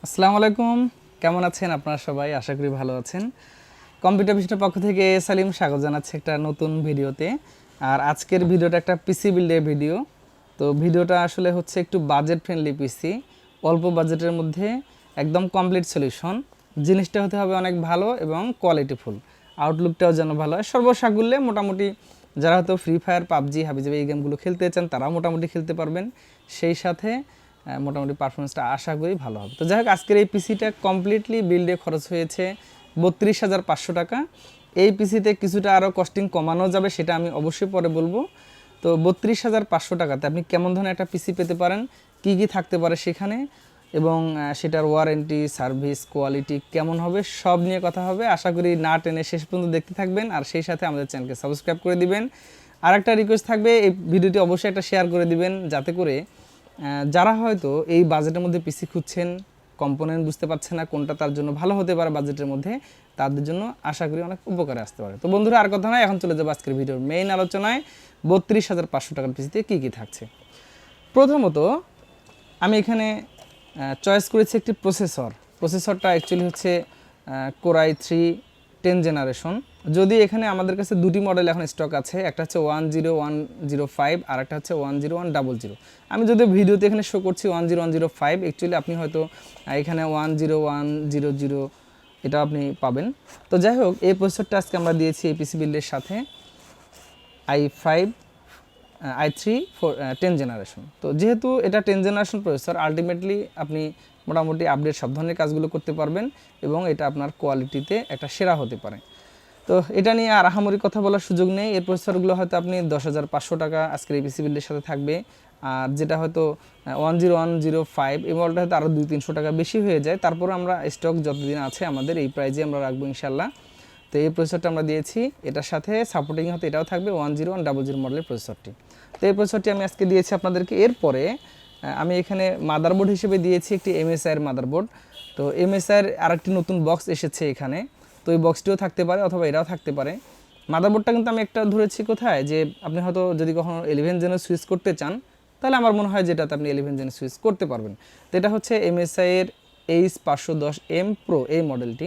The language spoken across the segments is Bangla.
আসসালামু আলাইকুম, কেমন আছেন আপনারা সবাই? আশা করি ভালো আছেন। কম্পিউটার বিশনের পক্ষ থেকে সালিম স্বাগত জানাচ্ছি একটা নতুন ভিডিওতে। আর আজকের ভিডিওটা একটা পিসি বিল্ডের ভিডিও। তো ভিডিওটা আসলে হচ্ছে একটু বাজেট ফ্রেন্ডলি পিসি, অল্প বাজেটের মধ্যে একদম কমপ্লিট সলিউশন। জিনিসটা হতে হবে অনেক ভালো এবং কোয়ালিটিফুল, আউটলুকটাও যেন ভালো হয়। সর্বসাকুল্যে মোটামুটি যারা হয়তো ফ্রি ফায়ার, পাবজি, হাবিজাবি এই গেমগুলো খেলতে চান তারাও মোটামুটি খেলতে পারবেন। সেই সাথে মোটামুটি পারফরমেন্সটা আশা করি ভালো হবে। তো যাই হোক, আজকের এই পিসিটা কমপ্লিটলি বিল্ডে খরচ হয়েছে 32,500 টাকা। এই পিসিতে কিছুটা আরও কস্টিং কমানো যাবে, সেটা আমি অবশ্যই পরে বলবো। তো 32,500 টাকাতে আপনি কেমন ধরনের একটা পিসি পেতে পারেন, কি কি থাকতে পারে সেখানে, এবং সেটার ওয়ারেন্টি, সার্ভিস, কোয়ালিটি কেমন হবে, সব নিয়ে কথা হবে। আশা করি না টেনে শেষ পর্যন্ত দেখতে থাকবেন, আর সেই সাথে আমাদের চ্যানেলকে সাবস্ক্রাইব করে দিবেন। আর একটা রিকোয়েস্ট থাকবে, এই ভিডিওটি অবশ্যই একটা শেয়ার করে দিবেন, যাতে করে যারা হয়তো এই বাজেটের মধ্যে পিসি খুঁজছেন, কম্পোনেন্ট বুঝতে পারছে না কোনটা তার জন্য ভালো হতে পারে বাজেটের মধ্যে, তাদের জন্য আশা করি অনেক উপকারে আসতে পারে। তো বন্ধুরা, আর কথা নয়, এখন চলে যাবো আজকের ভিডিওর মেইন আলোচনায়। 32,500 টাকার পিসিতে কী কী থাকছে। প্রথমত আমি এখানে চয়েস করেছি একটি প্রসেসরটা অ্যাকচুয়ালি হচ্ছে কোরাই 3 10 জেনারেশন। যদি এখানে আমাদের কাছে দুটি মডেল এখন স্টক আছে, একটা হচ্ছে 10105 আর একটা হচ্ছে 10100। আমি যদি ভিডিওতে এখানে শো করছি 10105, অ্যাকচুয়ালি আপনি হয়তো এখানে 10100 এটা আপনি পাবেন। তো যাই হোক, এই প্রসেসরটা আজকে আমরা দিয়েছি এই পিসি বিল্ডের সাথে i5 i3 10 জেনারেশন। তো যেহেতু এটা 10 জেনারেশন প্রসেসর, আলটিমেটলি আপনি মোটামুটি আপডেট সব ধরনের কাজগুলো করতে পারবেন এবং এটা আপনার কোয়ালিটিতে একটা সেরা হতে পারে। তো এটা নিয়ে আর আহামরি কথা বলার সুযোগ নেই। এই প্রসেসরগুলো হয়তো আপনি 10,500 টাকা আজকের এই পিসি বিল্ডের সাথে থাকবে। আর যেটা হয়তো 10105, এই মডেলটা হয়তো আরও 200-300 টাকা বেশি হয়ে যায়। তারপরে আমরা স্টক যতদিন আছে আমাদের এই প্রাইজে আমরা রাখবো ইনশাল্লাহ। তো এই প্রসেসরটা আমরা দিয়েছি, এটার সাথে সাপোর্টিং হতে এটাও থাকবে 10100 মডেলের প্রসেসরটি। তো এই প্রসেসরটি আমি আজকে দিয়েছি আপনাদেরকে। এরপরে আমি এখানে মাদারবোর্ড হিসেবে দিয়েছি একটি এমএসআইয়ের মাদারবোর্ড। তো এমএসআইয়ের আরেকটি নতুন বক্স এসেছে এখানে, তো এই বক্সটিও থাকতে পারে অথবা এটাও থাকতে পারে। মাদারবোর্ডটা কিন্তু আমি একটা ধরেছি কোথায়, যে আপনি হয়তো যদি কখনো 11 জেনে সুইচ করতে চান, তাহলে আমার মনে হয় যেটাতে আপনি 11 জেনে সুইচ করতে পারবেন। তো এটা হচ্ছে এমএসআইয়ের H510M Pro এই মডেলটি।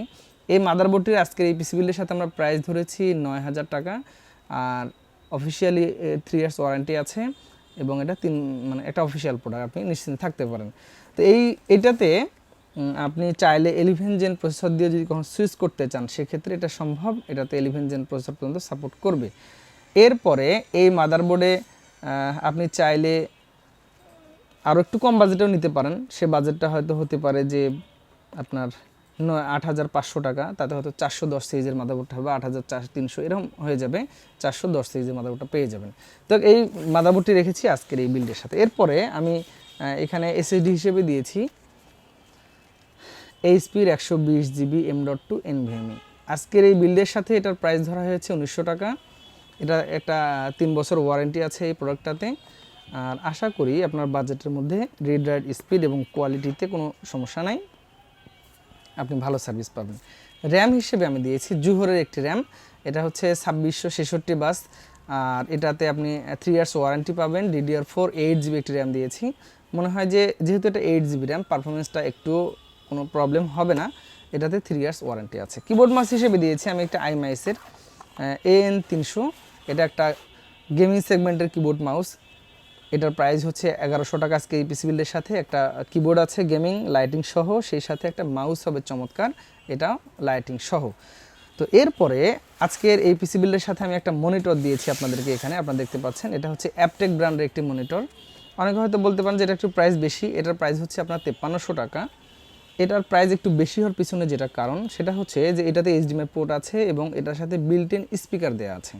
এই মাদারবোর্ডটির আজকের এই পিসি বিল্ডের সাথে আমরা প্রাইস ধরেছি 9,000 টাকা। আর অফিসিয়ালি 3 ইয়ার্স ওয়ারেন্টি আছে এবং এটা মানে একটা অফিসিয়াল প্রোডাক্ট, আপনি নিশ্চিন্তে থাকতে পারেন। তো এইটাতে আপনি চাইলে 11 জেন প্রসেসর দিয়ে যদি কখনো সুইচ করতে চান, সেক্ষেত্রে এটা সম্ভব। এটাতে 11 জেন প্রসেসর পর্যন্ত সাপোর্ট করবে। এরপরে এই মাদারবোর্ডে আপনি চাইলে আরও একটু কম বাজেটেও নিতে পারেন। সে বাজেটটা হয়তো হতে পারে যে আপনার 8,500 টাকা, তাতে হয়তো 410 সিরিজের মাদারবোর্ডটা হবে 8,300, এরকম হয়ে যাবে। 410 সিরিজের মাদারবোর্ডটা পেয়ে যাবেন। তো এই মাদারবোর্ডটি রেখেছি আজকের এই বিল্ডের সাথে। এরপরে আমি এখানে এসএসডি হিসেবে দিয়েছি এইচপির 120GB M.2 NVMe। আজকের এই বিল্ডের সাথে এটার প্রাইস ধরা হয়েছে 1900 টাকা। এটা একটা 3 বছর ওয়ারেন্টি আছে এই প্রোডাক্টটাতে। আর আশা করি আপনার বাজেটের মধ্যে রিড রাইট স্পিড এবং কোয়ালিটিতে কোনো সমস্যা নাই, আপনি ভালো সার্ভিস পাবেন। র্যাম হিসেবে আমি দিয়েছি জুহরের একটি র্যাম, এটা হচ্ছে 2666 বাস। আর এটাতে আপনি 3 ইয়ার্স ওয়ারেন্টি পাবেন। DDR4 8GB একটি র্যাম দিয়েছি। মনে হয় যে যেহেতু এটা 8GB র্যাম, পারফরমেন্সটা একটু কোনো প্রবলেম হবে না। এটাতে 3 ইয়ার্স ওয়ারেন্টি আছে। কিবোর্ড মাউস হিসেবে দিয়েছি আমি একটা iMice-এর AN300। এটা একটা গেমিং সেগমেন্টের কিবোর্ড মাউস। এটার প্রাইস হচ্ছে 1100 টাকা। আজকে এই পিসি বিল্ডের সাথে একটা কিবোর্ড আছে গেমিং লাইটিং সহ, সেই সাথে একটা মাউস হবে চমৎকার, এটাও লাইটিং সহ। তো এরপরে আজকের এই পিসি বিল্ডের সাথে আমি একটা মনিটর দিয়েছি আপনাদেরকে। এখানে আপনারা দেখতে পাচ্ছেন, এটা হচ্ছে অ্যাপটেক ব্র্যান্ডের একটি মনিটর। অনেকে হয়তো বলতে পারেন যে এটা একটু প্রাইস বেশি। এটার প্রাইস হচ্ছে আপনার 5300 টাকা। এটার প্রাইস একটু বেশি হওয়ার পিছনে যেটা কারণ, সেটা হচ্ছে যে এটাতে HDMI পোর্ট আছে এবং এটার সাথে বিল্ট ইন স্পিকার দেওয়া আছে।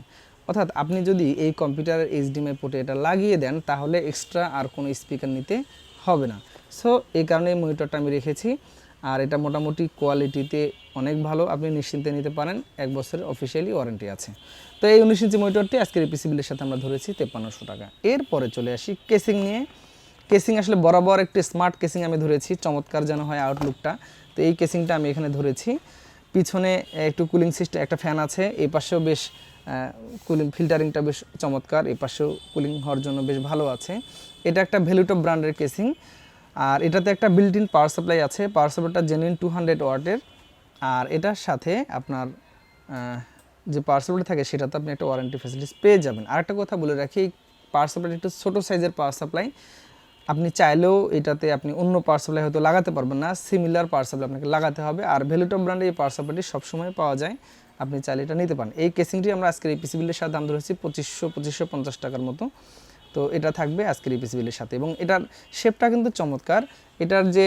অর্থাৎ আপনি যদি এই কম্পিউটারের HDMI পোর্টে এটা লাগিয়ে দেন, তাহলে এক্সট্রা আর কোনো স্পিকার নিতে হবে না। সো এই কারণে এই মনিটরটা আমি রেখেছি। আর এটা মোটামুটি কোয়ালিটিতে অনেক ভালো, আপনি নিশ্চিন্তে নিতে পারেন। 1 বছরের অফিসিয়ালি ওয়ারেন্টি আছে। তো এই 19 ইঞ্চি মনিটরটি আজকের এই পিসি বিলের সাথে আমরা ধরেছি 5300 টাকা। এরপরে চলে আসি কেসিং নিয়ে। কেসিং আসলে বরাবর একটি স্মার্ট কেসিং আমি ধরেছি, চমৎকার যেন হয় আউটলুকটা। তো এই কেসিংটা আমি এখানে ধরেছি। পিছনে একটু কুলিং সিস্টেম, একটা ফ্যান আছে। এই পাশেও বেশ কুলিং ফিল্টারিংটা বেশ চমৎকার, এই পাশেও কুলিং হওয়ার জন্য বেশ ভালো আছে। এটা একটা ভ্যালুটপ ব্র্যান্ডের কেসিং। আর এটাতে একটা বিল্ট ইন পাওয়ার সাপ্লাই আছে, পাওয়ার সাপ্লাইটা জেনুইন 200 ওয়াটের। আর এটার সাথে আপনার যে পাওয়ার সাপ্লাই থাকে সেটাতে আপনি একটা ওয়ারেন্টি ফ্যাসিলিটিস পেয়ে যাবেন। আরেকটা কথা বলে রাখি, এই পাওয়ার সাপ্লাইটা একটু ছোটো সাইজের পাওয়ার সাপ্লাই, আপনি চাইলেও এটাতে আপনি অন্য পাওয়ার সাপ্লাই হয়তো লাগাতে পারবেন না, সিমিলার পাওয়ার সাপ্লাই আপনাকে লাগাতে হবে। আর ভ্যালুটপ ব্র্যান্ডে এই পাওয়ার সাপ্লাইটি সবসময় পাওয়া যায়, আপনি চাইলে এটা নিতে পারেন। এই কেসিংটি আমরা আজকের এই পিসি বিলের সাথে দাম ধরেছি 2550 টাকার মতো। তো এটা থাকবে আজকের এই পিসি বিলের সাথে, এবং এটার শেপটা কিন্তু চমৎকার। এটার যে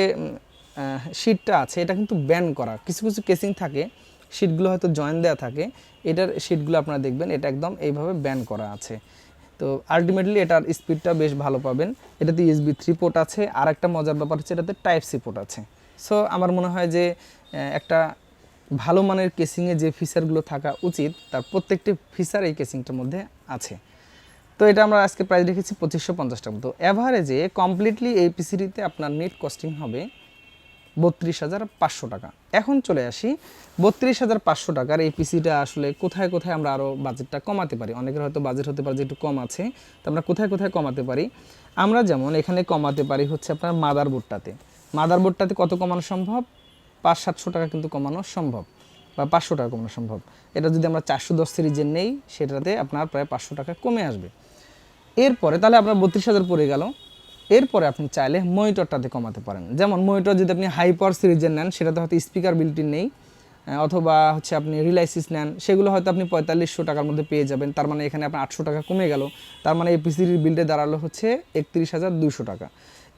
শিটটা আছে এটা কিন্তু ব্যান করা, কিছু কিছু কেসিং থাকে শিটগুলো হয়তো জয়েন দেওয়া থাকে, এটার শিটগুলো আপনারা দেখবেন এটা একদম এইভাবে ব্যান করা আছে। তো আলটিমেটলি এটার স্পিডটা বেশ ভালো পাবেন। এটাতে USB 3 পোর্ট আছে, আর একটা মজার ব্যাপার হচ্ছে এটাতে টাইপ সি পোর্ট আছে। সো আমার মনে হয় যে একটা ভালো মানের কেসিংয়ে যে ফিচারগুলো থাকা উচিত তার প্রত্যেকটি ফিচার এই কেসিংটার মধ্যে আছে। তো এটা আমরা আজকে প্রাইস রেখেছি 2550 টাকা। তো অ্যাভারেজে কমপ্লিটলি এই পিসিটিতে আপনার নেট কস্টিং হবে 32,500 টাকা। এখন চলে আসি 32,500 টাকার এই পিসিটা আসলে কোথায় কোথায় আমরা আরও বাজেটটা কমাতে পারি। অনেকের হয়তো বাজেট হতে পারে যে একটু কম আছে, তো আমরা কোথায় কোথায় কমাতে পারি। আমরা যেমন এখানে কমাতে পারি হচ্ছে আপনার মাদারবোর্ডটাতে কত কমানো সম্ভব, 500-700 টাকা কিন্তু কমানো সম্ভব, বা 500 টাকা কমানো সম্ভব। এটা যদি আমরা 410 সিরিজের নেই সেটাতে আপনার প্রায় 500 টাকা কমে আসবে। এরপরে তাহলে আপনার 32,000 পড়ে গেল। এরপরে আপনি চাইলে মনিটরটাতে কমাতে পারেন। যেমন মনিটর যদি আপনি হাই পাওয়ার সিরিজের নেন সেটাতে হয়তো স্পিকার বিল্ট ইন নেই, অথবা হচ্ছে আপনি রিলাইসিস নেন সেগুলো হয়তো আপনি 4500 টাকার মধ্যে পেয়ে যাবেন। তার মানে এখানে আপনার 800 টাকা কমে গেল, তার মানে এই পিসির বিল্ডে দাঁড়ালো হচ্ছে 31,200 টাকা।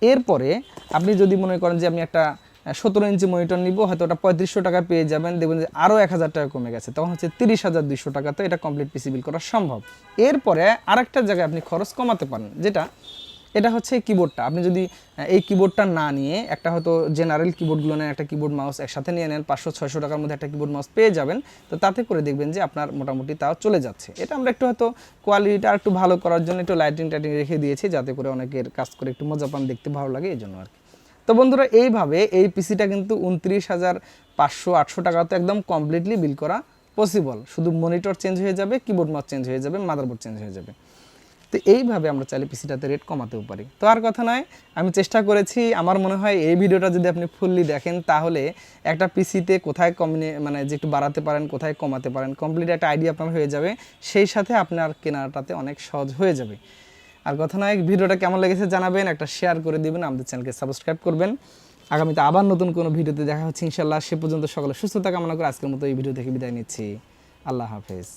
এরপরে আপনি যদি মনে করেন যে আমি একটা 17 ইঞ্চি মনিটর নিব, হয়তো ওটা 3500 টাকা পেয়ে যাবেন, দেখবেন যে আরও 1000 টাকা কমে গেছে, তখন হচ্ছে 30,200 টাকা। তো এটা কমপ্লিট পিসি বিল করা সম্ভব। এরপরে আরেকটা জায়গায় আপনি খরচ কমাতে পারেন, এটা হচ্ছে কিবোর্ডটা। আপনি যদি এই কিবোর্ডটা না নিয়ে একটা হয়তো জেনারেল কিবোর্ডগুলো নেন, একটা কিবোর্ড মাউস একসাথে নিয়ে নেন, 500-600 টাকার মধ্যে একটা কিবোর্ড মাউস পেয়ে যাবেন। তো তাতে করে দেখবেন যে আপনার মোটামুটি তাও চলে যাচ্ছে। এটা আমরা একটু হয়তো কোয়ালিটিটা একটু ভালো করার জন্য একটু লাইটিং রেখে দিয়েছি, যাতে করে অনেকের কাজ করে একটু মজা পান, দেখতে ভালো লাগে এই জন্য আর কি। তো বন্ধুরা, এইভাবে এই পিসিটা কিন্তু 29,500-800 টাকা তো একদম কমপ্লিটলি বিল করা পসিবল। শুধু মনিটর চেঞ্জ হয়ে যাবে, কিবোর্ড মাউস চেঞ্জ হয়ে যাবে, মাদারবোর্ড চেঞ্জ হয়ে যাবে। তো এইভাবে আমরা চাইলে পিসিটাতে রেট কমাতেও পারি। তো আর কথা নয়, আমি চেষ্টা করেছি। আমার মনে হয় এই ভিডিওটা যদি আপনি ফুললি দেখেন তাহলে একটা পিসিতে কোথায় মানে যে একটু বাড়াতে পারেন, কোথায় কমাতে পারেন, কমপ্লিট একটা আইডিয়া আপনার হয়ে যাবে। সেই সাথে আপনার কেনাটাতে অনেক সহজ হয়ে যাবে। আর কথা নয়, ভিডিওটা কেমন লেগেছে জানাবেন, একটা শেয়ার করে দিবেন, আমাদের চ্যানেলকে সাবস্ক্রাইব করবেন। আগামীতে আবার নতুন কোনো ভিডিওতে দেখা হচ্ছে ইনশাল্লাহ। সে পর্যন্ত সকলে সুস্থতা কামনা করে আজকের মতো এই ভিডিও থেকে বিদায় নিচ্ছি। আল্লাহ হাফেজ।